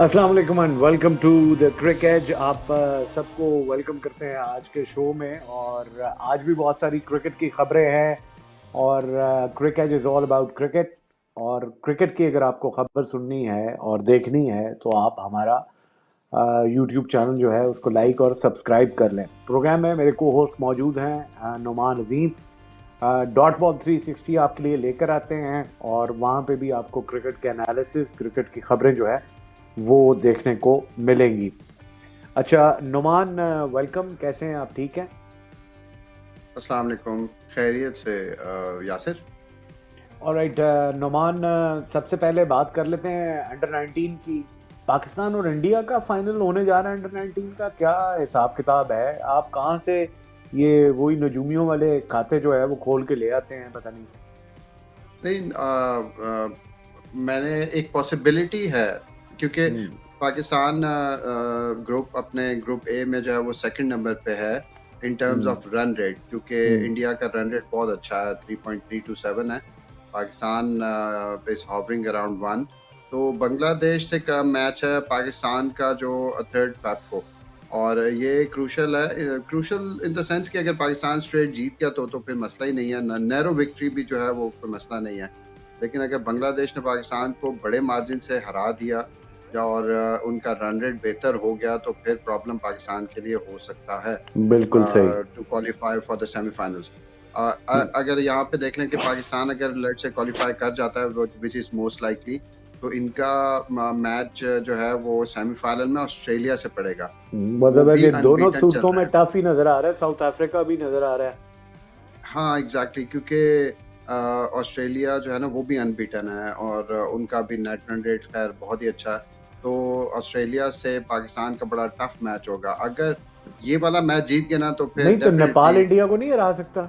अस्सलाम वालेकुम and welcome to the cricket. आप सबको वेलकम करते हैं आज के शो में। और आज भी बहुत सारी क्रिकेट की खबरें हैं। और cricket is all about cricket. और क्रिकेट की अगर आपको खबर सुननी है और देखनी है तो आप हमारा यूट्यूब चैनल जो है उसको लाइक और सब्सक्राइब कर लें। प्रोग्राम में मेरे को होस्ट मौजूद हैं नुमान अजीम। डॉट बॉल 360 आपके लिए लेकर आते हैं और वहाँ पे भी आपको क्रिकेट के एनालिसिस, क्रिकेट की खबरें जो है वो देखने को मिलेंगी। अच्छा नुमान, वेलकम। कैसे हैं आप? ठीक हैं? अस्सलाम वालेकुम। खैरियत से यासिर। ऑलराइट नुमान, सबसे पहले बात कर लेते हैं अंडर 19 की। पाकिस्तान और इंडिया का फाइनल होने जा रहा है। अंडर 19 का क्या हिसाब किताब है? आप कहाँ से ये वही नजूमियों वाले खाते जो है वो खोल के ले आते हैं, पता नहीं। नहीं, मैंने एक पॉसिबिलिटी है क्योंकि हम्म। पाकिस्तान ग्रुप अपने ग्रुप ए में जो है वो सेकंड नंबर पे है in terms hmm. Of run rate, क्योंकि हम्म। इंडिया का रन रेट बहुत अच्छा है, 3.327 है। Pakistan is hovering around 1। तो बांग्लादेश से का मैच है पाकिस्तान का जो 3rd फेब को, और ये क्रूशल है। क्रूशल इन द सेंस कि अगर पाकिस्तान स्ट्रेट जीत गया तो फिर मसला ही नहीं है, नैरो विक्ट्री भी जो है वो कोई मसला नहीं है। लेकिन अगर बांग्लादेश ने पाकिस्तान को बड़े मार्जिन से हरा दिया और उनका रन रेट बेहतर हो गया तो फिर प्रॉब्लम पाकिस्तान के लिए हो सकता है बिल्कुल सही। To qualify for the semifinals. Hmm. अगर यहाँ पे देख लें कि पाकिस्तान अगर लेट से क्वालिफाई कर जाता है, विच इज मोस्ट लाइकली, तो इनका मैच जो है वो सेमीफाइनल में ऑस्ट्रेलिया से पड़ेगा। वो मतलब है भी कि दोनों अनबीटन चल सूरतों रहा में है। टफ ही नजर आ रहा है। साउथ अफ्रीका भी नजर आ रहा है। हाँ एग्जैक्टली, क्योंकि ऑस्ट्रेलिया जो है ना वो भी अनबीटन है और उनका भी नेट रन रेट खैर बहुत ही अच्छा है। तो ऑस्ट्रेलिया से पाकिस्तान का बड़ा टफ मैच होगा। अगर ये वाला मैच जीत गया ना तो फिर नहीं तो नेपाल डेफिनेटली इंडिया को नहीं हरा सकता?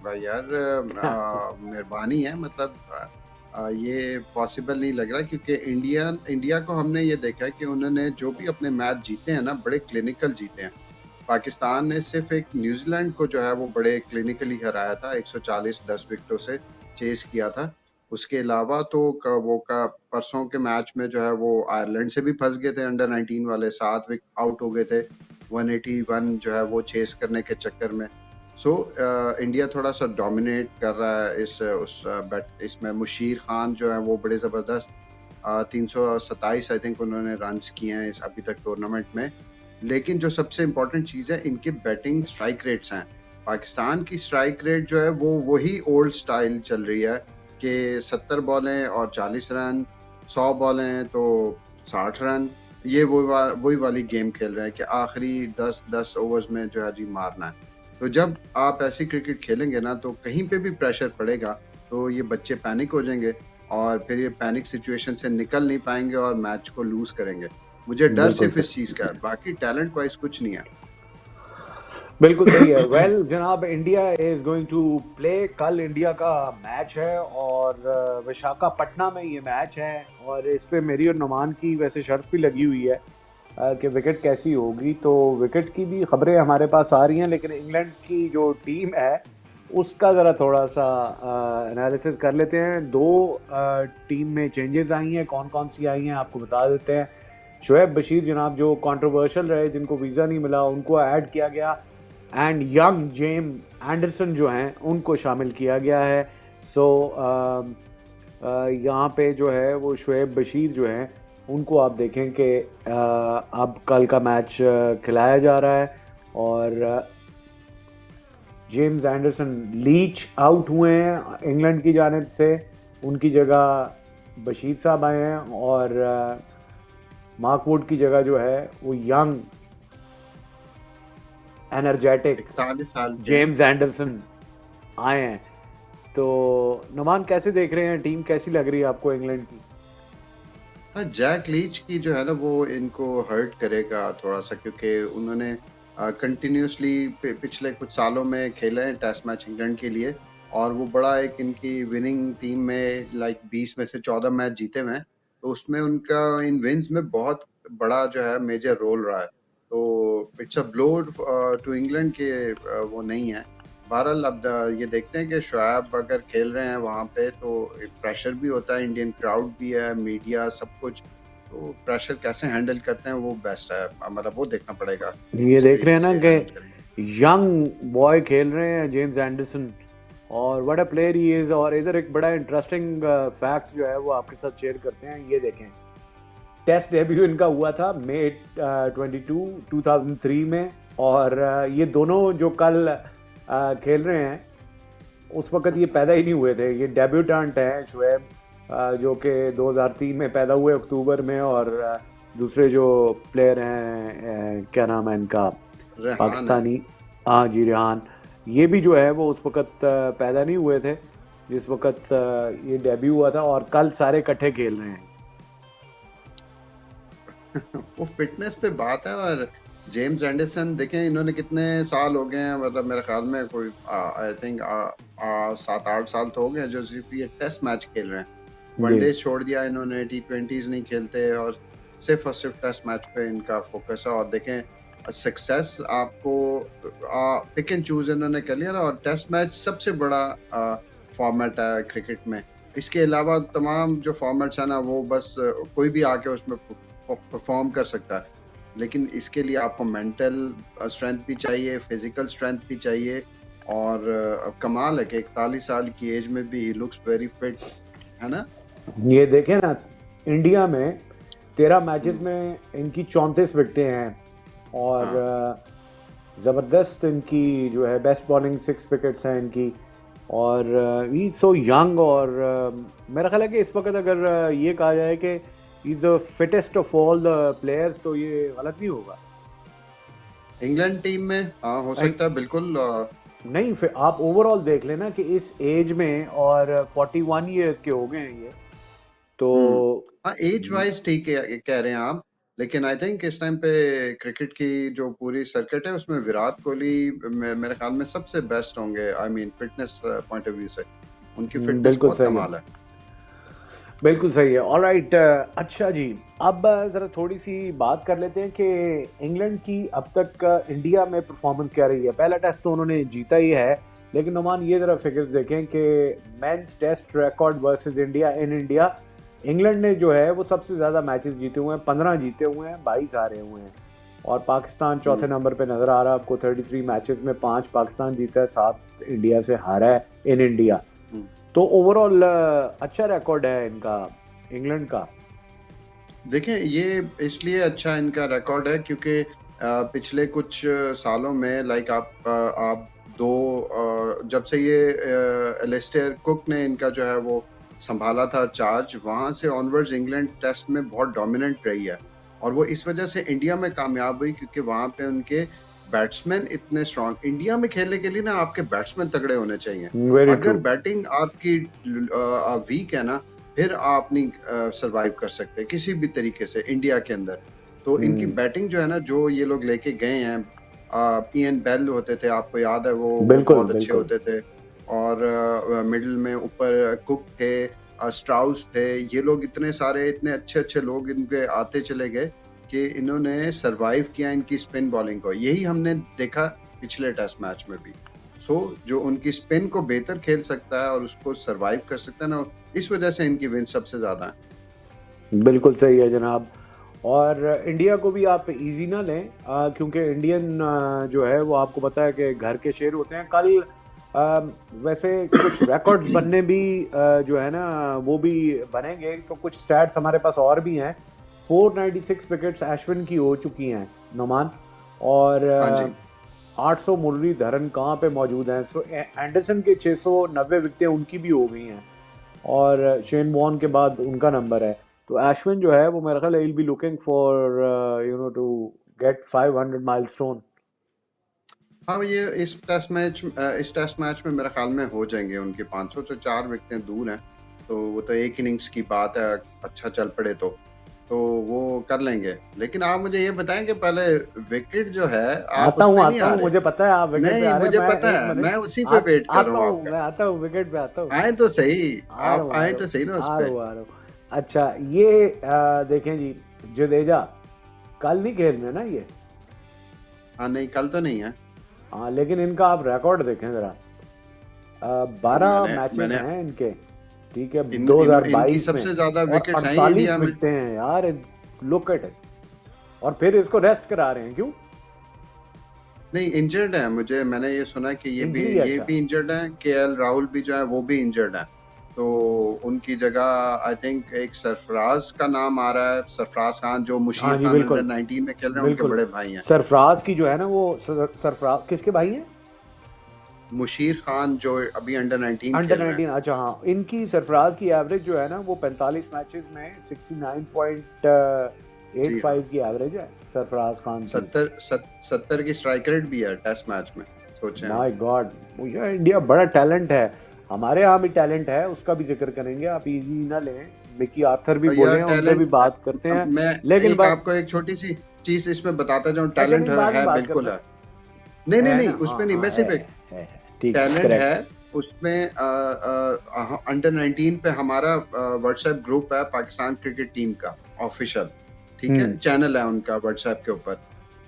भाई यार, मेहरबानी है, मतलब ये पॉसिबल नहीं लग रहा, क्योंकि इंडिया को हमने ये देखा है कि उन्होंने जो भी अपने मैच जीते हैं ना बड़े क्लिनिकल जीते हैं। पाकिस्तान ने सिर्फ एक न्यूजीलैंड को जो है वो बड़े क्लिनिकली हराया था, 140 10 विकेटों से चेस किया था। उसके अलावा तो वो का परसों के मैच में जो है वो आयरलैंड से भी फंस गए थे, अंडर 19 वाले 7 विकेट आउट हो गए थे 181 जो है वो चेस करने के चक्कर में। सो इंडिया थोड़ा सा डोमिनेट कर रहा है इस उस बैट इसमें। मुशीर खान जो है वो बड़े जबरदस्त 327 आई थिंक उन्होंने रन्स किए हैं इस अभी तक टूर्नामेंट में। लेकिन जो सबसे इम्पोर्टेंट चीज़ है, इनके बैटिंग स्ट्राइक रेट्स हैं। पाकिस्तान की स्ट्राइक रेट जो है वो वही ओल्ड स्टाइल चल रही है कि 70 बॉलें और 40 रन, 100 बॉलें तो 60 रन। ये वही वाली गेम खेल रहे हैं कि आखिरी 10-10 ओवर्स में जो है जी मारना है। तो जब आप ऐसी क्रिकेट खेलेंगे ना तो कहीं पे भी प्रेशर पड़ेगा तो ये बच्चे पैनिक हो जाएंगे और फिर ये पैनिक सिचुएशन से निकल नहीं पाएंगे और मैच को लूज करेंगे। मुझे डर बिल्कुल सिर्फ सही। इस चीज़ का है, बाकी टैलेंट वाइज़ कुछ नहीं है। बिल्कुल सही है। वेल जनाब, India is going to play. कल इंडिया का मैच है और विशाखापट्टनम में ये मैच है। और इस पे मेरी और नुमान की वैसे शर्त भी लगी हुई है कि विकेट कैसी होगी। तो विकेट की भी खबरें हमारे पास आ रही हैं, लेकिन इंग्लैंड की जो टीम है उसका ज़रा थोड़ा सा एनालिसिस कर लेते हैं। दो टीम में चेंजेस आई हैं। कौन कौन सी आई हैं आपको बता देते हैं। शोएब बशीर जनाब, जो कंट्रोवर्शियल रहे, जिनको वीज़ा नहीं मिला, उनको ऐड किया गया। एंड यंग जेम एंडरसन जो हैं उनको शामिल किया गया है। सो यहाँ पे जो है वो शोएब बशीर जो हैं उनको आप देखें कि अब कल का मैच खिलाया जा रहा है। और जेम्स एंडरसन लीच आउट हुए हैं इंग्लैंड की जानिब से। उनकी जगह बशीर साहब आए हैं। और मार्क वुड की जगह जो है वो यंग एनर्जेटिक 41 साल के। जेम्स एंडरसन आए हैं। तो नुमान, कैसे देख रहे हैं? टीम कैसी लग रही है आपको इंग्लैंड की? हाँ, जैक लीच की जो है ना वो इनको हर्ट करेगा थोड़ा सा, क्योंकि उन्होंने कंटिन्यूसली पिछले कुछ सालों में खेले हैं टेस्ट मैच इंग्लैंड के लिए, और वो बड़ा एक इनकी विनिंग टीम में लाइक 20 में से 14 मैच जीते हुए हैं। तो उसमें उनका इन विन्स में बहुत बड़ा जो है मेजर रोल रहा है। तो it's a blow to England के वो नहीं है। बहरहाल अब ये देखते हैं कि शोएब अगर खेल रहे हैं वहाँ पे तो प्रेशर भी होता है, इंडियन क्राउड भी है, मीडिया सब कुछ। तो प्रेशर कैसे हैंडल करते हैं वो बेस्ट है, मतलब वो देखना पड़ेगा ये किस देख रहे तरीके हैं ना से हैंडल करेंगे। कि यंग बॉय खेल रहे हैं जेम्स एंडरसन, और what a player he is. और इधर एक बड़ा इंटरेस्टिंग फैक्ट जो है वो आपके साथ शेयर करते हैं। ये देखें, टेस्ट डेब्यू इनका हुआ था मई 2003 में, और ये दोनों जो कल खेल रहे हैं उस वक्त ये पैदा ही नहीं हुए थे। ये डेब्यूटेंट है शुएब, जो कि 2003 में पैदा हुए अक्टूबर में, और दूसरे जो प्लेयर हैं क्या नाम है इनका, रेहान है। पाकिस्तानी, हाँ जी, रेहान, ये भी जो है वो उस वक्त पैदा नहीं हुए थे जिस वक्त ये डेब्यू हुआ था, और कल सारे इकट्ठे खेल रहे हैं। वो फिटनेस पे बात है। और जेम्स एंडरसन देखें, इन्होंने कितने साल हो गए हैं, मतलब मेरे ख्याल में कोई आई थिंक 7-8 साल तो हो गए जो सिर्फ ये टेस्ट मैच खेल रहे हैं। जी, वनडे छोड़ दिया इन्होंने, T20s नहीं खेलते, और सिर्फ टेस्ट मैच पे इनका फोकस है। और देखें, सक्सेस आपको पिक एंड चूज इन्होंने कर लिया ना। और टेस्ट मैच सबसे बड़ा फॉर्मेट है क्रिकेट में। इसके अलावा तमाम जो फॉर्मेट्स है ना, वो बस कोई भी आके उसमें परफॉर्म कर सकता है। लेकिन इसके लिए आपको मेंटल स्ट्रेंथ भी चाहिए, फिजिकल स्ट्रेंथ भी चाहिए। और कमाल है कि 41 साल की एज में भी ही लुक्स वेरी फिट, है ना। ये देखें ना, इंडिया में 13 मैचेस हम्म, में इनकी 34 विकेटें हैं, और हाँ। ज़बरदस्त इनकी जो है बेस्ट बॉलिंग 6 विकेट्स हैं इनकी। और ही सो यंग, और मेरा ख्याल है कि इस वक्त अगर ये कहा जाए कि is the fittest of all the players, तो ये गलत नहीं होगा। इंग्लैंड टीम में हाँ हो नहीं, सकता है, बिल्कुल। नहीं, फिर आप ओवरऑल देख लेना कि इस एज में, और 41 ईयर्स के हो गए हैं ये, तो हम्म, हाँ एज वाइज ठीक है कह रहे हैं आप। लेकिन आई थिंक इस टाइम पे क्रिकेट की जो पूरी सर्किट है उसमें विराट कोहली मेरे ख्याल में सबसे बेस्ट होंगे। I mean fitness point of view से उनकी फिटनेस बिल्कुल बहुत सही है, कमाल है। बिल्कुल सही है। ऑलराइट, अच्छा जी, अब ज़रा थोड़ी सी बात कर लेते हैं कि इंग्लैंड की अब तक इंडिया में परफॉर्मेंस क्या रही है। पहला टेस्ट तो उन्होंने जीता ही है, लेकिन नुमान ये ज़रा फिगर्स देखें कि men's test record versus India, in India England ने जो है वो सबसे ज़्यादा मैचेस जीते हुए हैं, 15 जीते हुए हैं, 22 हारे हुए हैं। और पाकिस्तान चौथे हम्म, नंबर पे नज़र आ रहा है आपको, 33 मैचेस में 5 पाकिस्तान जीता है, 7 इंडिया से हारा है इन इंडिया। हम्म। तो ओवरऑल अच्छा रिकॉर्ड है इनका, इंग्लैंड का। देखें, ये इसलिए अच्छा इनका रिकॉर्ड है क्योंकि पिछले कुछ सालों में लाइक आप दो जब से ये एलिस्टेयर कुक ने इनका जो है वो संभाला था चार्ज, वहां से ऑनवर्ड्स इंग्लैंड टेस्ट में बहुत डोमिनेंट रही है। और वो इस वजह से इंडिया में कामयाब हुई क्योंकि वहां पे उनके बैट्समैन इतने स्ट्रांग। इंडिया में खेलने के लिए ना आपके बैट्समैन तगड़े होने चाहिए। वेरी अगर ट्रू। बैटिंग आपकी वीक है ना, फिर आप नहीं सरवाइव कर सकते किसी भी तरीके से इंडिया के अंदर। तो इनकी बैटिंग जो है ना, जो ये लोग लेके गए हैं, इयन बेल होते थे, आपको याद है, वो बिल्कुल बहुत अच्छे बिल्कुल। होते थे। और मिडिल में ऊपर कुक थे, स्ट्राउस थे, ये लोग इतने सारे इतने अच्छे अच्छे लोग इनके आते चले गए कि इन्होंने सरवाइव किया इनकी स्पिन बॉलिंग को। यही हमने देखा पिछले टेस्ट मैच में भी। जो उनकी स्पिन को बेहतर खेल सकता है और उसको सरवाइव कर सकता है ना, इस वजह से इनकी विन सबसे ज्यादा है। बिल्कुल सही है जनाब। और इंडिया को भी आप इजी ना लें, क्योंकि इंडियन जो है वो आपको पता है कि घर के शेर होते हैं। कल वैसे कुछ रिकॉर्ड्स बनने भी जो है ना वो भी बनेंगे, तो कुछ स्टैट्स हमारे पास और भी हैं। 496 विकेट्स अश्विन की हो चुकी हैं नोमान, और हाँ जी। 800 मुरलीधरन कहाँ पे मौजूद हैं। सो एंडरसन के 690 विकेटें उनकी भी हो गई हैं, और शेन वॉर्न के बाद उनका नंबर है। तो अश्विन जो है वो मेरा ख्याल है will be looking for to get 500 milestone. हाँ, ये इस टेस्ट मैच में मेरे ख्याल में हो जाएंगे उनके 500, तो 4 विकेटें दूर हैं। तो वो तो एक इनिंग्स की बात है, अच्छा चल पड़े तो वो कर लेंगे। लेकिन आप मुझे ये बताएं कि पहले विकेट जो है, आप उस पे नहीं आता आ हूँ, रहे। मुझे पता है आप विकेट पे नहीं, आ रहे हैं। मुझे मैं पता एक है, मैं मिनट उसी पे वेट कर रहा आता हूँ हूँ, आपका। मैं आता हूँ विकेट पे आता हूँ। आए तो सही, आ रहा आप हूँ आ आए रहा तो हूँ सही ना उस आ पे। रहा हूँ आ रहा हूँ। अच्छा, ये देखें जी, जडेजा कल नहीं खेल रहे ना ये। हाँ, नहीं कल तो नहीं है। हाँ, लेकिन इनका आप रिकॉर्ड देखें जरा, 12 मैंने मैचेस मैंने हैं इनके, ठीक है, इनकी 2022 में, सबसे ज्यादा और विकेट हैं ही 48 इंडिया में। विकेटें हैं यार। Look at it. और फिर इसको रेस्ट करा रहे हैं, क्यों? नहीं, इंजर्ड है, मैंने ये सुना कि इंजरी है, ये अच्छा। भी इंजर्ड है, केएल राहुल भी जो है वो भी इंजर्ड है। तो उनकी जगह आई थिंक एक सरफराज का नाम आ रहा है, सरफराज खान, जो हाँ मुशीर जी, खान अंडर बिल्कुल 19 में खेल रहे हैं, उनके बिल्कुल। बड़े भाई हैं। सरफराज की जो है ना वो सरफराज किसके भाई हैं? मुशीर खान जो अभी अंडर 19 अंडर खेल रहे हैं। 19, अच्छा हाँ। इनकी सरफराज की एवरेज जो है ना वो 45 मैचेस में जी हाँ, 69.85 की एवरेज है सरफराज खान की। 70 की स्ट्राइक रेट भी है टेस्ट मैच में, सोचें आप। माय गॉड, यार इंडिया बड़ा टैलेंट है। हमारे यहाँ भी टैलेंट है, उसका भी जिक्र करेंगे, आप इजी ना लें। मिकी आर्थर भी यार बोले हैं, उन पे भी टैलेंट, बात करते हैं। मैं लेकिन एक बात, आपको एक छोटी सी चीज इसमें बताता जाऊं, अच्छा टैलेंट नहीं, बाद में है, बात करते बिल्कुल हैं। है। नहीं नहीं है नहीं, ना, हाँ उसमें नहीं, हाँ, मैं सिर्फ एक है, ठीक, टैलेंट है करेक्ट। उसमें। अंडर 19 पे हमारा व्हाट्सएप ग्रुप है पाकिस्तान क्रिकेट टीम का, ऑफिशियल, ठीक है, हम्म। चैनल है उनका व्हाट्सएप के ऊपर।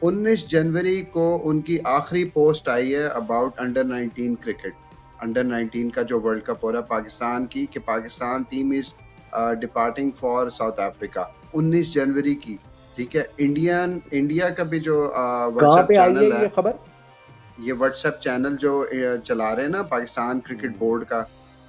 19 जनवरी को उनकी आखिरी पोस्ट आई है अबाउट अंडर 19 क्रिकेट, अंडर 19 का जो वर्ल्ड कप हो रहा है पाकिस्तान की, कि Pakistan team is departing for south Africa, 19 जनवरी की। ठीक है, इंडिया का भी जो कहाँ व्हाट्सएप पे आई है चैनल है, ये खबर? ये व्हाट्सएप चैनल जो चला रहे हैं ना पाकिस्तान क्रिकेट हम्म, बोर्ड का,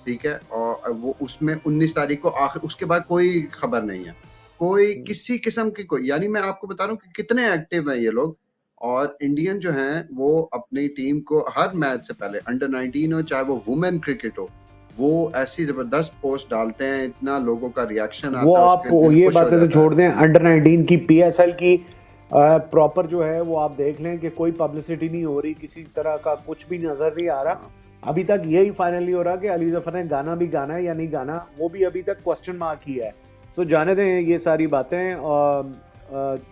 ठीक है, और वो उसमें 19 तारीख को आखिर, उसके बाद कोई खबर नहीं है, कोई हम्म। किसी किस्म की कोई, यानी मैं आपको बता रहा हूँ कि कितने एक्टिव हैं ये लोग। और इंडियन जो हैं वो अपनी टीम को हर मैच से पहले, अंडर 19 हो चाहे वो वुमेन क्रिकेट हो, वो ऐसी जबरदस्त पोस्ट डालते हैं, इतना लोगों का रिएक्शन वो आता है, आप उसके दिल ये खुश हो बातें तो जाता है। छोड़ दें, अंडर 19 की पीएसएल की प्रॉपर जो है वो आप देख लें कि कोई पब्लिसिटी नहीं हो रही, किसी तरह का कुछ भी नजर नहीं आ रहा। हाँ अभी तक यही फाइनली हो रहा कि अली जफर ने गाना भी गाना है या नहीं गाना, वो भी अभी तक क्वेश्चन मार्क ही है। सो जाने दें ये सारी बातें, और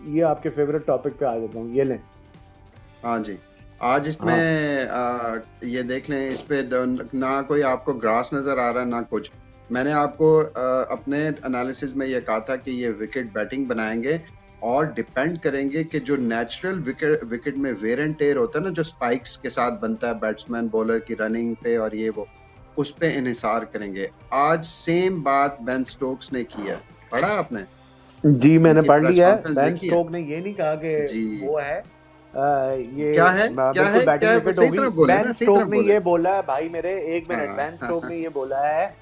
ये आपके फेवरेट टॉपिक पे आ जाता हूँ, ये लें। हाँ जी। आज इसमें हाँ, ये देख लें, इस पे ना कोई आपको ग्रास नजर आ रहा है ना कुछ। मैंने आपको अपने एनालिसिस में ये कहा था कि ये विकेट बैटिंग बनाएंगे और डिपेंड करेंगे कि जो नेचुरल विकेट में वेयर एंड टेयर होता है ना, जो स्पाइक्स के साथ बनता है बैट्समैन बॉलर की रनिंग पे और ये वो, उस पे इन्हिसार करेंगे। आज सेम बात बेन स्टोक्स ने की है, पढ़ा आपने जी मैंने उनकी पढ़ प्रेस लिया है। कॉन्फ्रेंस बेन देखी है? स्टोक ने ये नहीं कहा कि जी। वो है क्या ये है, क्या बिल्कुल है, क्या बैटिंग है, विकेट सही होगी। तरह बोले बेन ना, सही तरह स्टोक ने बोले। ये बोला है भाई मेरे, एक मिनट, हाँ बेन हाँ स्टोक हाँ ने ये बोला है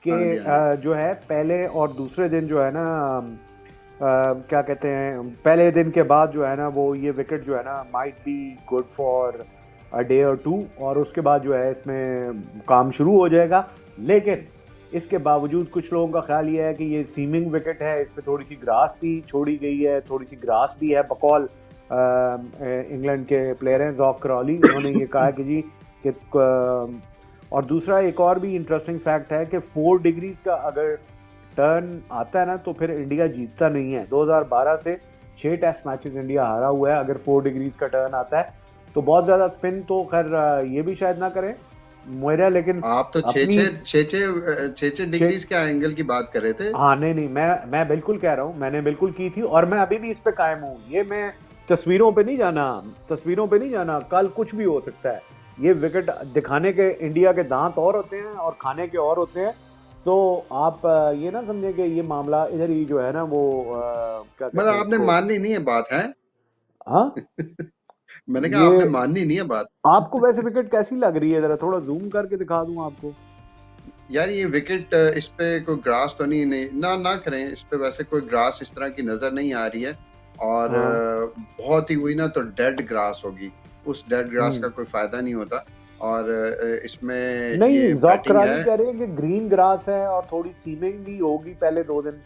कि हाँ जी, हाँ जी। जो है पहले और दूसरे दिन जो है ना, क्या कहते हैं, पहले दिन के बाद जो है ना वो ये विकेट जो है ना might be good for a day और टू, और उसके बाद जो है इसमें काम शुरू हो जाएगा। लेकिन इसके बावजूद कुछ लोगों का ख्याल ये है कि ये सीमिंग विकेट है, इस पर थोड़ी सी ग्रास भी छोड़ी गई है, थोड़ी सी ग्रास भी है बकौल इंग्लैंड के प्लेयर हैं जॉक क्रॉली, उन्होंने ये कहा कि जी कि और दूसरा एक और भी इंटरेस्टिंग फैक्ट है कि 4 डिग्रीज का अगर टर्न आता है ना तो फिर इंडिया जीतता नहीं है। 2012 से 6 टेस्ट मैचेस इंडिया हारा हुआ है अगर 4 डिग्रीज का टर्न आता है। तो बहुत ज़्यादा स्पिन तो खैर ये भी शायद ना करें मोयरा, लेकिन आप तो छः अपनी छः छः छः छः छः डिग्रीज के एंगल की बात कर रहे थे। हाँ नहीं नहीं, मैं बिल्कुल कह रहा हूँ, मैंने बिल्कुल की थी और मैं अभी भी इस पे कायम हूँ। ये मैं तस्वीरों पे नहीं जाना, तस्वीरों पे नहीं जाना, कल कुछ भी हो सकता है। ये विकेट दिखाने के इंडिया के दांत और होते हैं और खाने के और होते हैं। सो आप ये ना समझें कि ये मामला इधर ही जो है ना वो क्या मतलब कहते हैं आपने इसको। माननी नहीं है बात है। हाँ, मैंने कहा ये आपने माननी नहीं है बात। आपको वैसे विकेट कैसी लग रही है, जरा थोड़ा जूम करके दिखा दूं आपको। यार ये विकेट, इस पे कोई ग्रास तो नहीं ना ना करें, इस पे वैसे कोई ग्रास इस तरह की नजर नहीं आ रही है। और हाँ। बहुत ही हुई ना तो डेड ग्रास होगी, उस डेड ग्रास का हम्म। कोई फायदा नहीं होता। और इसमें नहीं, ये जॉक बैटिंग है। कराली कह रहे हैं कि ग्रीन ग्रास है और थोड़ी सीमिंग भी होगी पहले 2 दिन।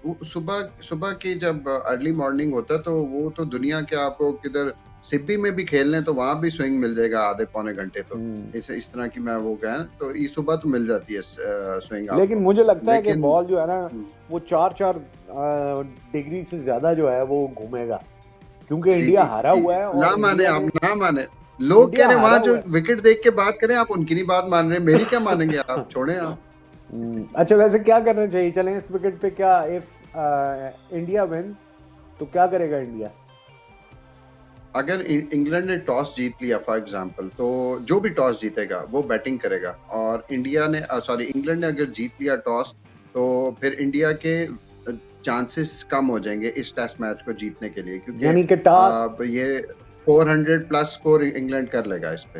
वो सुबह सुबह की जब अर्ली मॉर्निंग होता है तो वो तो दुनिया के, आपको किधर सिब्बी में भी खेल लें तो वहां भी स्विंग मिल जाएगा आधे पौने घंटे। तो हम्म। इस तरह की मैं वो कहें तो ये सुबह तो मिल जाती है स्विंग लेकिन आपको। मुझे लगता है कि लेकिन बॉल जो है ना वो 4-4 डिग्री से ज्यादा जो है वो घूमेगा, क्योंकि जी इंडिया जी हारा जी, हुआ है ना और माने इंडिया आप, ने, ना माने। लोग कह इंडिया रहे हैं हारा वहां जो हुआ है। विकेट देख के बात करें, आप उनकी नहीं बात मान रहे, मेरी क्या मानेंगे आप, छोड़ें आप। अच्छा वैसे क्या करना चाहिए, चलें इस विकेट पे, क्या इफ इंडिया विन तो क्या करेगा इंडिया? अगर इंग्लैंड ने टॉस जीत लिया फॉर एग्जांपल, तो जो भी टॉस जीतेगा वो बैटिंग करेगा। और इंडिया ने, सॉरी, इंग्लैंड ने अगर जीत लिया टॉस, तो फिर इंडिया के चांसेस कम हो जाएंगे इस टेस्ट मैच को जीतने के लिए, क्योंकि यानी कि ये 400 प्लस स्कोर इंग्लैंड कर लेगा इस पे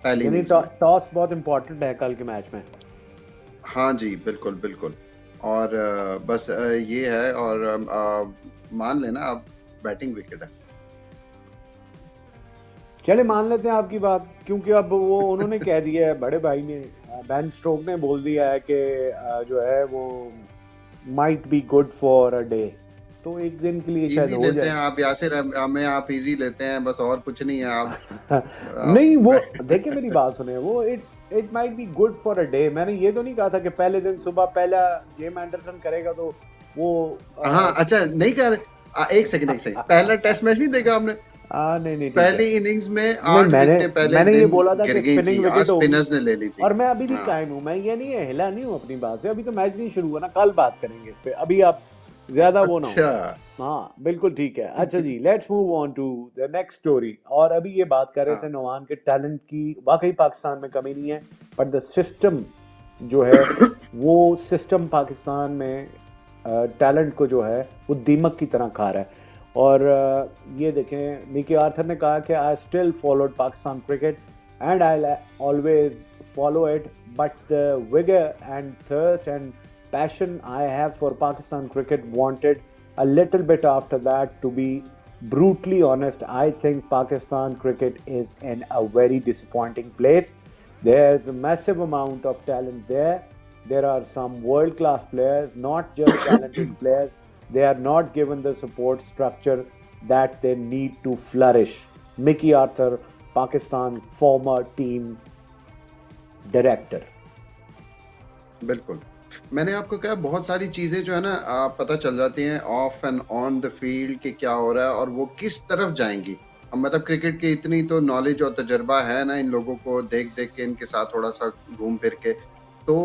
पहली इनिंग्स में। टॉस बहुत इंपॉर्टेंट है कल के मैच में। हाँ जी, बिल्कुल बिल्कुल। और बस ये है, और मान लेना अब बैटिंग विकेट है। चले मान लेते हैं आपकी बात, क्योंकि अब वो उन्होंने कह दिया है, बड़े भाई ने, बेन स्टोक ने बोल दिया है कि जो है वो might be good for a day, तो एक दिन के लिए शायद इजी हो लेते जाए। हैं आप यासिर, हमें आप इजी लेते हैं बस, और कुछ नहीं है आप। नहीं, वो आप देखिए मेरी बात सुने, वो it might be good for a day. मैंने ये तो नहीं कहा था कि पहले दिन सुबह पहला जेम एंडरसन करेगा तो वो हाँ अच्छा, नहीं कर, एक सेकंड पहला टेस्ट मैच नहीं देखा हमने? नहीं नहीं ठीक है। पहली इनिंग्स में नहीं, 8 मैंने विकेटें पहले मैंने ये दिन बोला था गिर कि गई स्पिनिंग थी, आज विकेट होगी, स्पिनर्स ने ले ली थी। और मैं अभी भी हाँ कायम हूँ, मैं ये नहीं है, हिला नहीं हूँ अपनी बात से। अभी तो मैच नहीं शुरू हुआ ना, कल बात करेंगे इस पे, अभी आप ज्यादा वो ना हो। अच्छा। हाँ बिल्कुल ठीक है। अच्छा ji, let's move on to the next story. और अभी ये बात कर रहे थे हाँ नौमान के टैलेंट की, वाकई पाकिस्तान में कमी नहीं है, बट द सिस्टम जो है, वो सिस्टम पाकिस्तान में टैलेंट को जो है वो दीमक की तरह खा रहा है। और ये देखें, मिकी आर्थर ने कहा कि I still followed Pakistan cricket and I always follow it, but the vigor and thirst and passion I have for Pakistan cricket wanted a little bit after that. To be brutally honest, I think Pakistan cricket is in a very disappointing place. There's a massive amount of talent there. There are some world class players, not just talented players. They are not given the support structure that they need to flourish. Mickey Arthur, Pakistan former team director. बिल्कुल, मैंने आपको कहा बहुत सारी चीजें जो है ना पता चल जाती हैं of and on the field कि क्या हो रहा है और वो किस तरफ जाएंगी। अब मतलब क्रिकेट की इतनी तो नॉलेज और तजर्बा है ना इन लोगों को, देख देख के इनके साथ थोड़ा सा घूम फिर के, तो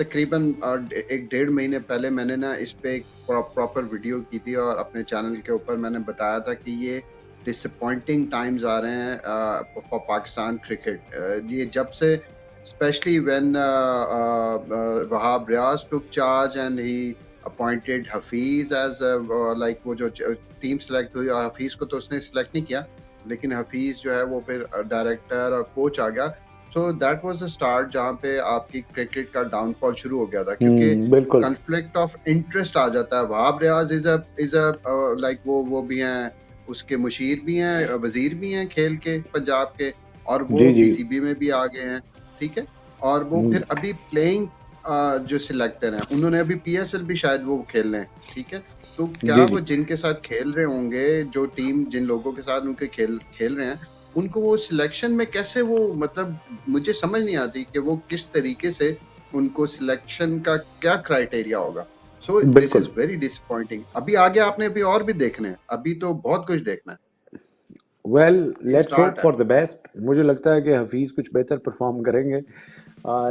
तकरीबन 1.5 महीने पहले मैंने ना इस पे एक प्रॉपर वीडियो की थी और अपने चैनल के ऊपर मैंने बताया था कि ये डिसअपॉइंटिंग टाइम्स आ रहे हैं फॉर पाकिस्तान क्रिकेट। ये जब से especially when Wahab Riaz took charge and he appointed Hafiz as like वो जो टीम सेलेक्ट हुई, और हफीज को तो उसने सेलेक्ट नहीं किया, लेकिन हफीज जो है वो फिर डायरेक्टर और कोच आ गया। So that was the start जहाँ पे आपकी क्रिकेट का डाउनफॉल शुरू हो गया था, क्योंकि बिल्कुल कॉन्फ्लिक्ट ऑफ इंटरेस्ट आ जाता है। Wahab Riaz is a like वो भी हैं, उसके मुशीर भी हैं, वजीर भी हैं खेल के पंजाब के, और वो जी जी। पीसीबी में भी आ गए हैं, ठीक है। और वो फिर अभी प्लेइंग जो सिलेक्टर हैं उन्होंने अभी पीएसएल भी शायद वो खेल रहे हैं, ठीक है। तो क्या जी वो जी। जिनके साथ खेल रहे होंगे, जो टीम जिन लोगों के साथ उनके खेल रहे हैं, उनको वो सिलेक्शन में कैसे वो, मतलब मुझे समझ नहीं आती कि वो किस तरीके से उनको सिलेक्शन का क्या क्राइटेरिया होगा। सो दिस इज बिल्कुल। Very disappointing. अभी आगे आपने अभी और भी देखना है, अभी तो बहुत कुछ देखना है, वेल, ये लेट्स होप स्टार्ट है। For the best. मुझे लगता है कि हफीज कुछ बेहतर परफॉर्म करेंगे,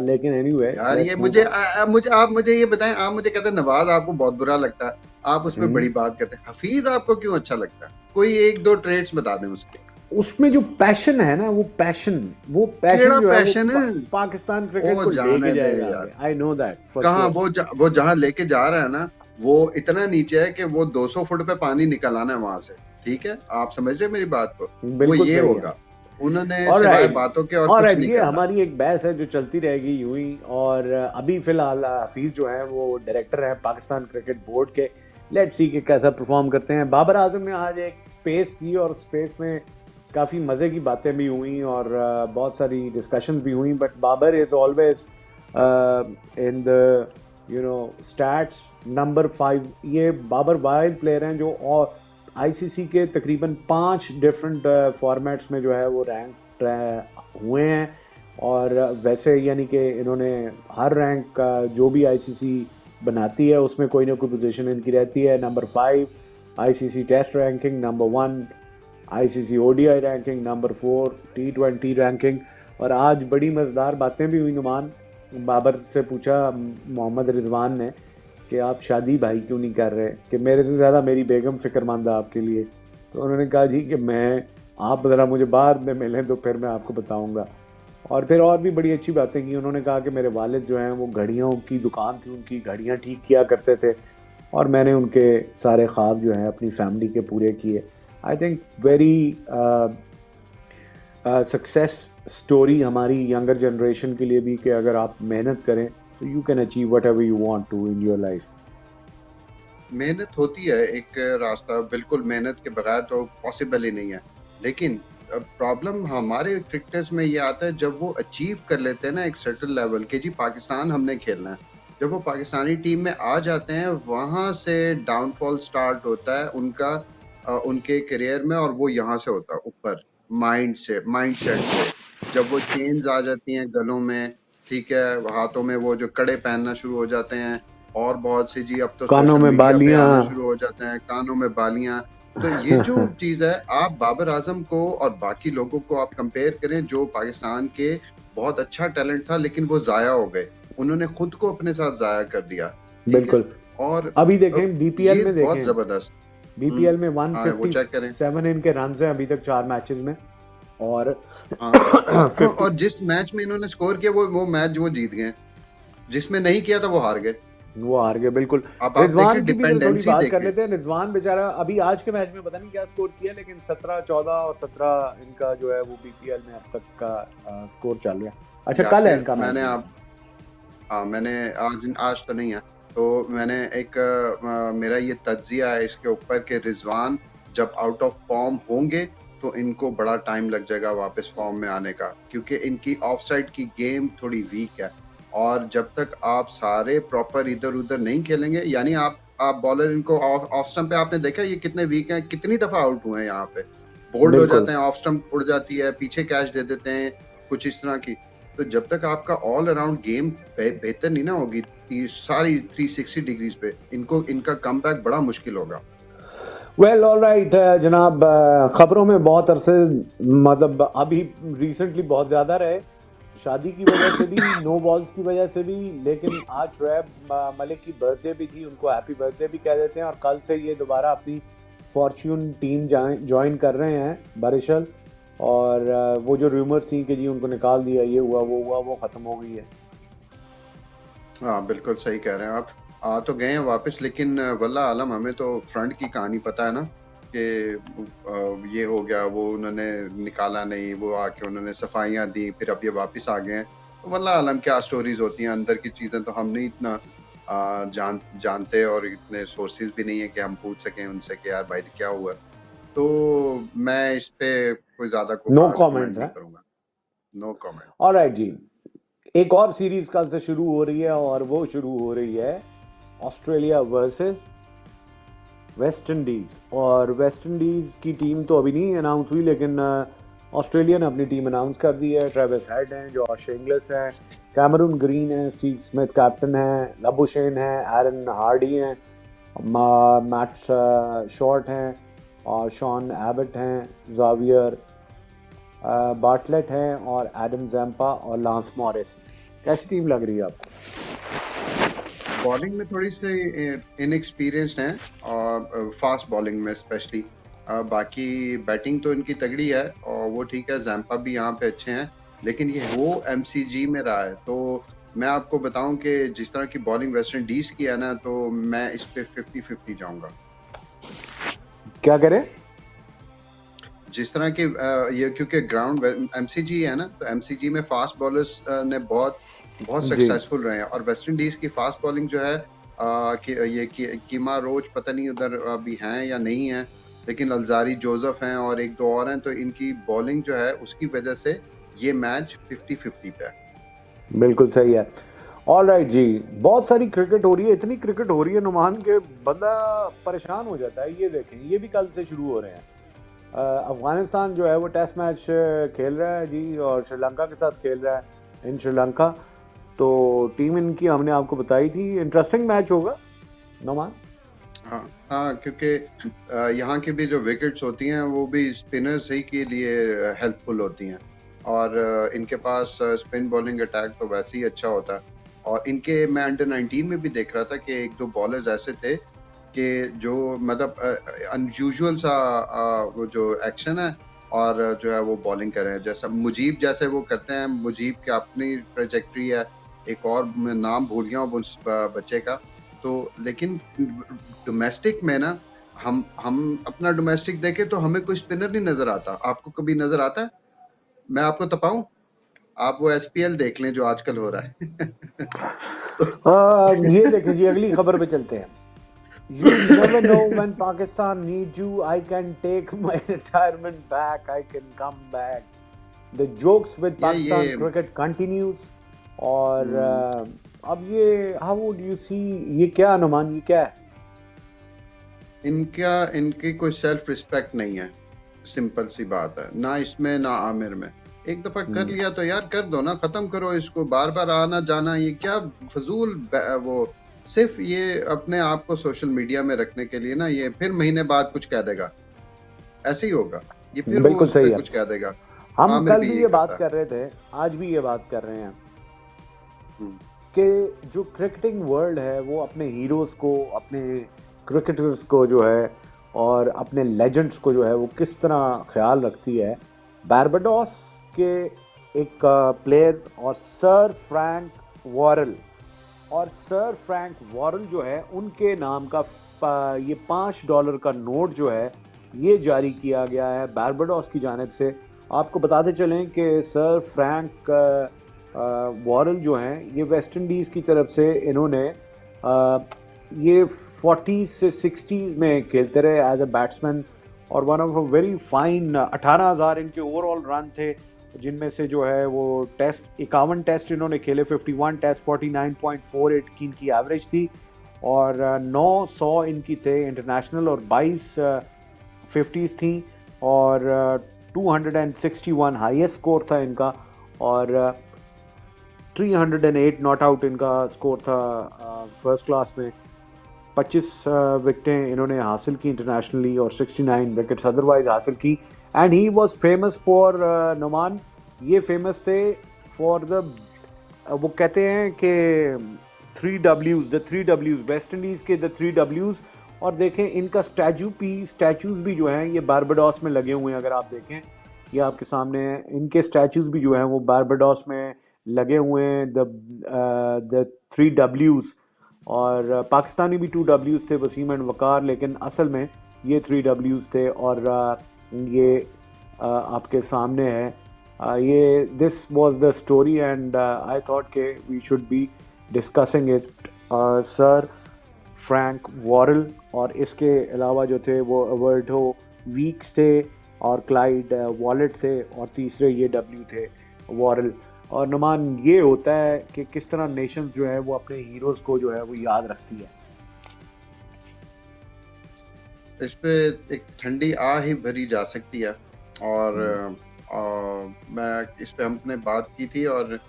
लेकिन एनीवे यार ये लेट्स मूव मुझे ऑन। मुझे आप मुझे ये बताएं, आप मुझे कहते हैं नवाज आपको बहुत बुरा लगता है, आप उस पर बड़ी बात करते हैं, हफीज आपको क्यों अच्छा लगता है? कोई एक दो ट्रेड्स बता दें उसके। उसमें जो पैशन है ना, वो पैशन केड़ा जो है वो पैशन है? पाकिस्तान क्रिकेट ओ को लेके जाने दे जाएगा यार, आगे। आई नो दैट फॉर कहाँ श्योर। वो जहाँ लेके जा रहा है ना, वो इतना नीचे है कि वो 200 फुट पे पानी निकल आना है वहां से, ठीक है। आप समझ रहे हैं मेरी बात को? वो बिल्कुल ये सही है। होगा, उन्होंने सिवाय ऑलराइट, बातों के और कुछ ऑलराइट, नहीं ये करना। हमारी एक बहस है जो चलती रहेगी यूं ही। और अभी फिलहाल हफीज जो है वो डायरेक्टर है पाकिस्तान क्रिकेट बोर्ड के। लेट्स सी कि कैसा परफॉर्म करते हैं। बाबर आजम ने आज एक स्पेस की, और स्पेस में काफ़ी मज़े की बातें भी हुई और बहुत सारी डिस्कशन भी हुई। But Babar is always in the stats number 5। ये बाबर वाहिद प्लेयर हैं जो और आईसीसी के तकरीबन 5 डिफरेंट फॉर्मेट्स में जो है वो रैंक हुए हैं। और वैसे यानी कि इन्होंने हर रैंक का जो भी आईसीसी बनाती है उसमें कोई ना कोई पोजीशन इनकी रहती है। Number 5 ICC test ranking, number 1 ICC ODI ranking, number 4 T20 ranking. और आज बड़ी मज़ेदार बातें भी हुई नुमान। बाबर से पूछा मोहम्मद रिजवान ने कि आप शादी भाई क्यों नहीं कर रहे, कि मेरे से ज़्यादा मेरी बेगम फ़िक्रमंद है आपके लिए। तो उन्होंने कहा जी कि आप ज़रा मुझे बाद में मिलें तो फिर मैं आपको बताऊंगा। और फिर और भी बड़ी अच्छी बातें की। उन्होंने कहा कि मेरे वालिद जो हैं वो घड़ियों की दुकान थी, उनकी घड़ियां ठीक किया करते थे, और मैंने उनके सारे ख्वाब जो हैं अपनी फैमिली के पूरे किए। I think very success story हमारी यंगर जनरेशन के लिए भी कि अगर आप मेहनत करें तो you can achieve whatever you want to in your life. मेहनत होती है एक रास्ता, बिल्कुल मेहनत के बगैर तो पॉसिबल ही नहीं है। लेकिन प्रॉब्लम हमारे क्रिकेटर्स में ये आता है जब वो अचीव कर लेते हैं ना एक सर्टेन लेवल के, जी पाकिस्तान हमने खेलना है, जब वो पाकिस्तानी टीम में आ जाते हैं वहां से डाउनफॉल स्टार्ट होता है उनका, उनके करियर में। और वो यहाँ से होता है ऊपर, माइंड सेट से। जब वो चेन्स आ जाती हैं गलों में, ठीक है, हाथों में वो जो कड़े पहनना शुरू हो जाते हैं, और बहुत सी, जी अब तो कानों सोशल में मीडिया पे बालियां। आना शुरू हो जाते हैं, कानों में बालियां। तो ये जो चीज है, आप बाबर आजम को और बाकी लोगों को आप कंपेयर करें जो पाकिस्तान के बहुत अच्छा टैलेंट था लेकिन वो जाया हो गए, उन्होंने खुद को अपने साथ जाया कर दिया, ठीक है। बिल्कुल। और अभी देखें बीपीएल ये में, बहुत देखें जबरदस्त। बीपीएल में हाँ वो चेक करें। 157 इनके रन हैं अभी तक 4 मैचेस में। और हाँ 50 और जिस मैच में इन्होंने स्कोर किया वो मैच वो जीत गए, जिसमें नहीं किया था वो हार गए। वो हार गए, बिल्कुल। अब आप देखिए रिजवान की भी थोड़ी डिपेंडेंसी बात कर देखिए। लेते हैं। रिजवान बेचारा अभी आज के मैच में पता नहीं क्या स्कोर किया, लेकिन 17, 14 और 17 इनका जो है वो बीपीएल में अब तक का स्कोर चल रहा है। अच्छा, कल है यासिर इनका मैच मैंने भी। आप, हाँ मैंने आज आज तो नहीं है, तो मैंने एक मेरा ये तज्जिया है इसके ऊपर कि रिजवान जब आउट ऑफ फॉर्म होंगे तो इनको बड़ा टाइम लग जाएगा वापस फॉर्म में आने का, क्योंकि इनकी ऑफ साइड की गेम थोड़ी वीक है। और जब तक आप सारे प्रॉपर इधर उधर नहीं खेलेंगे, यानी आप बॉलर इनको ऑफ स्टंप पे, आपने देखा ये कितने वीक हैं, कितनी दफा आउट हुए हैं यहाँ पे, बोल्ड हो बिल्कुल। जाते हैं, ऑफ स्टंप उड़ जाती है, पीछे कैच दे देते हैं, कुछ इस तरह की। तो जब तक आपका ऑल अराउंड गेम बेहतर नहीं ना होगी सारी 360 डिग्रीज पे, इनका कमबैक बड़ा मुश्किल होगा। वेल ऑल राइट जनाब, खबरों में बहुत अरसे, मतलब अभी रिसेंटली बहुत ज़्यादा रहे, शादी की वजह से भी, नो बॉल्स की वजह से भी। लेकिन आज शुएब मलिक की बर्थडे भी थी, उनको हैप्पी बर्थडे भी कह देते हैं। और कल से ये दोबारा अपनी फॉर्च्यून टीम ज्वाइन कर रहे हैं, बारिशल। और वो जो रूमर्स थी कि जी उनको निकाल दिया, ये हुआ वो हुआ, वो ख़त्म हो गई है। हाँ बिल्कुल सही कह रहे हैं आप। आ तो गए हैं वापस, लेकिन वल्लाह आलम हमें तो फ्रंट की कहानी पता है ना, कि ये हो गया, वो उन्होंने निकाला नहीं, वो आके उन्होंने सफाइयाँ दी, फिर अब ये वापस आ गए हैं। तो वल्लाह आलम क्या स्टोरीज होती हैं, अंदर की चीज़ें तो हम नहीं इतना जानते, और इतने सोर्सेज भी नहीं है कि हम पूछ सकें उनसे कि यार भाई क्या हुआ। तो मैं इस पे कोई ज़्यादा को नो खास कमेंट कमेंट नहीं है। करूँगा। No comment. ऑलराइट जी, एक और सीरीज कल से शुरू हो रही है, और वो शुरू हो रही है ऑस्ट्रेलिया वर्सेस वेस्ट इंडीज़। और वेस्ट इंडीज़ की टीम तो अभी नहीं अनाउंस हुई, लेकिन ऑस्ट्रेलिया ने अपनी टीम अनाउंस कर दी है। ट्रेविस हेड हैं, जॉश इंग्लिस हैं, कैमरून ग्रीन हैं, स्टीव स्मिथ कैप्टन हैं, लबुशेन हैं, एरन हार्डी हैं, मैट शॉर्ट हैं, और शॉन एबट हैं, जावियर बार्टलेट हैं, और एडम जैम्पा और लांस मॉरिस। कैसी टीम लग रही है आपको? बॉलिंग में थोड़ी सी इनएक्सपीरियंस्ड हैं, और फास्ट बॉलिंग में स्पेशली। बाकी बैटिंग तो इनकी तगड़ी है, और वो ठीक है, जैम्पा भी यहाँ पे अच्छे हैं। लेकिन ये वो एमसीजी में रहा है, तो मैं आपको बताऊं कि जिस तरह की बॉलिंग वेस्ट इंडीज की है ना, तो मैं इस पे 50-50 जाऊंगा। क्या करें? जिस तरह की ये, क्योंकि ग्राउंड एमसीजी है ना, तो एमसीजी में फास्ट बॉलर्स ने बहुत बहुत जी। सक्सेसफुल रहे हैं। और वेस्ट इंडीज की फास्ट बॉलिंग जो है, कीमा रोच पता नहीं उधर अभी हैं या नहीं है, लेकिन अलजारी जोसेफ हैं और एक दो और हैं, तो इनकी बॉलिंग जो है उसकी वजह से ये मैच 50-50 पे है। बिल्कुल सही है। ऑल राइट जी, बहुत सारी क्रिकेट हो रही है, इतनी क्रिकेट हो रही है नुमान के बंदा परेशान हो जाता है। ये देखें, ये भी कल से शुरू हो रहे हैं। अफगानिस्तान जो है वो टेस्ट मैच खेल रहा है जी, और श्रीलंका के साथ खेल रहा है इन श्रीलंका। तो टीम इनकी हमने आपको बताई थी, इंटरेस्टिंग मैच होगा नुमान। हाँ हाँ, क्योंकि यहाँ की भी जो विकेट्स होती हैं वो भी स्पिनर्स ही के लिए हेल्पफुल होती हैं, और इनके पास स्पिन बॉलिंग अटैक तो वैसे ही अच्छा होता है। और इनके, मैं अंडर 19 में भी देख रहा था कि एक दो बॉलर्स ऐसे थे कि जो मतलब अनयूजुअल सा वो जो एक्शन है, और जो है वो बॉलिंग कर रहे हैं, जैसा मुजीब जैसे वो करते हैं। मुजीब की अपनी ट्रेजेक्ट्री है, एक और मैं नाम भूल गया हूँ उस बच्चे का। तो लेकिन डोमेस्टिक में ना हम अपना डोमेस्टिक देखें तो हमें कोई स्पिनर नहीं नजर आता। आपको कभी नजर आता है? मैं आपको बताऊं, आप वो एसपीएल देख लें जो आजकल हो रहा है। तो ये देखें जी, अगली खबर पे चलते हैं। You never know when Pakistan needs you. I can take my retirement back. I can come back. The jokes with Pakistan ये cricket continues. और हम्म, अब ये how would you see, ये क्या अनुमान, ये क्या है? इनकी कोई सेल्फ रिस्पेक्ट नहीं है। सिंपल सी बात है, ना इसमें ना आमिर में। एक दफा कर लिया तो यार कर दो ना, खत्म करो इसको। बार बार आना जाना ये क्या फजूल वो सिर्फ ये अपने आप को सोशल मीडिया में रखने के लिए ना, ये फिर महीने बाद कुछ कह देगा, ऐसे ही होगा। ये फिर वो बिल्कुल उस सही पर है। कुछ कह देगा। हम आमिर कल भी भी ये ये बात करता है। कर रहे थे, आज भी ये बात कर रहे हैं हम्म, कि जो क्रिकेटिंग वर्ल्ड है वो अपने हीरोज को, अपने क्रिकेटर्स को जो है, और अपने लेजेंड्स को जो है वो किस तरह ख्याल रखती है। बारबाडोस के एक प्लेयर और सर फ्रैंक वॉरेल, और सर फ्रैंक वॉरेल जो है उनके नाम का ये $5 का नोट जो है ये जारी किया गया है बारबाडोस की जानिब से। आपको बताते चलें कि सर फ्रैंक वॉरेल जो हैं ये वेस्ट इंडीज़ की तरफ से इन्होंने ये 40s से 60s में खेलते रहे एज अ बैट्समैन, और one of a very fine 18,000 इनके ओवरऑल रन थे, जिनमें से जो है वो टेस्ट 51 टेस्ट इन्होंने खेले, 51 टेस्ट, 49.48 की इनकी एवरेज थी, और 900 इनकी थे इंटरनेशनल, और 22 50s थी, और 261 हाईएस्ट स्कोर था इनका, और 308 नॉट आउट इनका स्कोर था फर्स्ट क्लास में। 25 विकेटें इन्होंने हासिल की इंटरनेशनली, और 69 विकेट्स अदरवाइज हासिल की। And he was famous for Numan, ये फेमस थे फॉर द वो कहते हैं कि 3 Ws वेस्ट इंडीज़ के द 3 Ws। और देखें इनका स्टैचूज़ भी जो हैं ये बारबाडोस में लगे हुए हैं। अगर आप देखें ये आपके सामने हैं, इनके स्टैचूज़ भी जो हैं वो बारबाडोस में लगे हुए हैं, द 3 Ws। और पाकिस्तानी भी 2 Ws थे, वसीम एंड वकार, लेकिन असल में ये 3 Ws थे। और ये आपके सामने है। ये this was the story, and I thought के we should be discussing it. Sir Frank Worrell, और इसके अलावा जो थे वो अवर्टो वीक्स थे, और क्लाइड वॉलेट थे, और तीसरे ये डब्ल्यू थे वॉरेल। और नुमान ये होता है कि किस तरह नेशंस जो है वो अपने हीरोज़ को जो है वो याद रखती है। इस पे एक ठंडी आ ही भरी जा सकती है। और मैं इस पे हमने बात की थी, और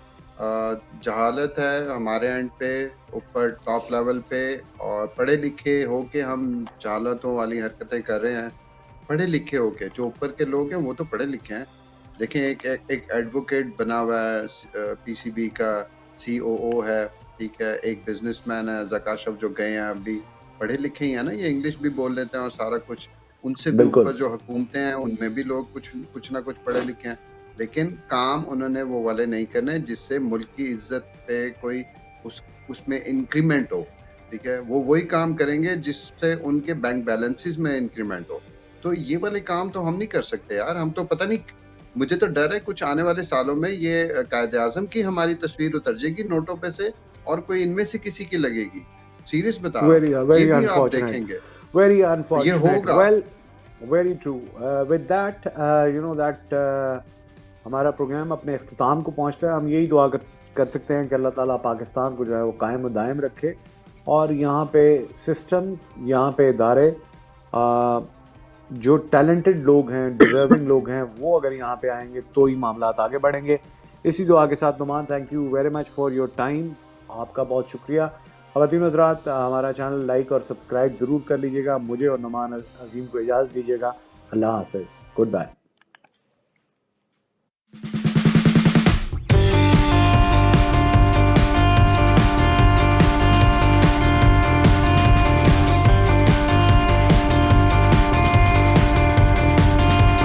जहालत है हमारे एंड पे, ऊपर टॉप लेवल पे, और पढ़े लिखे होके हम जहालतों वाली हरकतें कर रहे हैं। पढ़े लिखे होके जो ऊपर के लोग हैं वो तो पढ़े लिखे हैं। देखें एक एडवोकेट बना हुआ है, पीसीबी का सीओओ है, ठीक है। एक बिजनेसमैन है जकाशफ जो गए हैं अभी, पढ़े लिखे ही है ना, ये इंग्लिश भी बोल लेते हैं और सारा कुछ। उनसे भी बिल्कुल ऊपर जो हुकूमतें हैं उनमें भी लोग कुछ ना कुछ पढ़े लिखे हैं, लेकिन काम उन्होंने वो वाले नहीं करने जिससे मुल्क की इज्जत पे कोई उसमें इंक्रीमेंट हो, ठीक है। वो वही काम करेंगे जिससे उनके बैंक बैलेंसेस में इंक्रीमेंट हो। तो ये वाले काम तो हम नहीं कर सकते यार। हम तो पता नहीं, मुझे तो डर है कुछ आने वाले सालों में ये कायदे आजम की हमारी तस्वीर उतर जाएगी नोटों पे से, और कोई इनमें से किसी की लगेगी। सीरियस बता रहा वेरी हूँ, ये वेरी भी आप अनफॉर्चुनेट, देखेंगे वेरी ये अनफॉर्चुनेट। होगा। Well, very true. With that you know that हमारा प्रोग्राम अपने अख्ताम को पहुँच रहा है। हम यही दुआ कर सकते हैं कि अल्लाह ताला पाकिस्तान को जो है वो कायम व दायम रखे, और यहाँ पे सिस्टम्स, यहाँ पे इदारे, जो टैलेंटेड लोग हैं, डिज़र्विंग लोग हैं, वो अगर यहाँ पे आएंगे तो ही मामला आगे बढ़ेंगे। इसी दुआ के साथ Numan, thank you very much for your time. आपका बहुत शुक्रिया। ख़वातीन व हज़रात, हमारा चैनल लाइक और सब्सक्राइब ज़रूर कर लीजिएगा। मुझे और नुमान अज़ीम को इजाज़त दीजिएगा। अल्लाह हाफ़िज़, गुड बाय।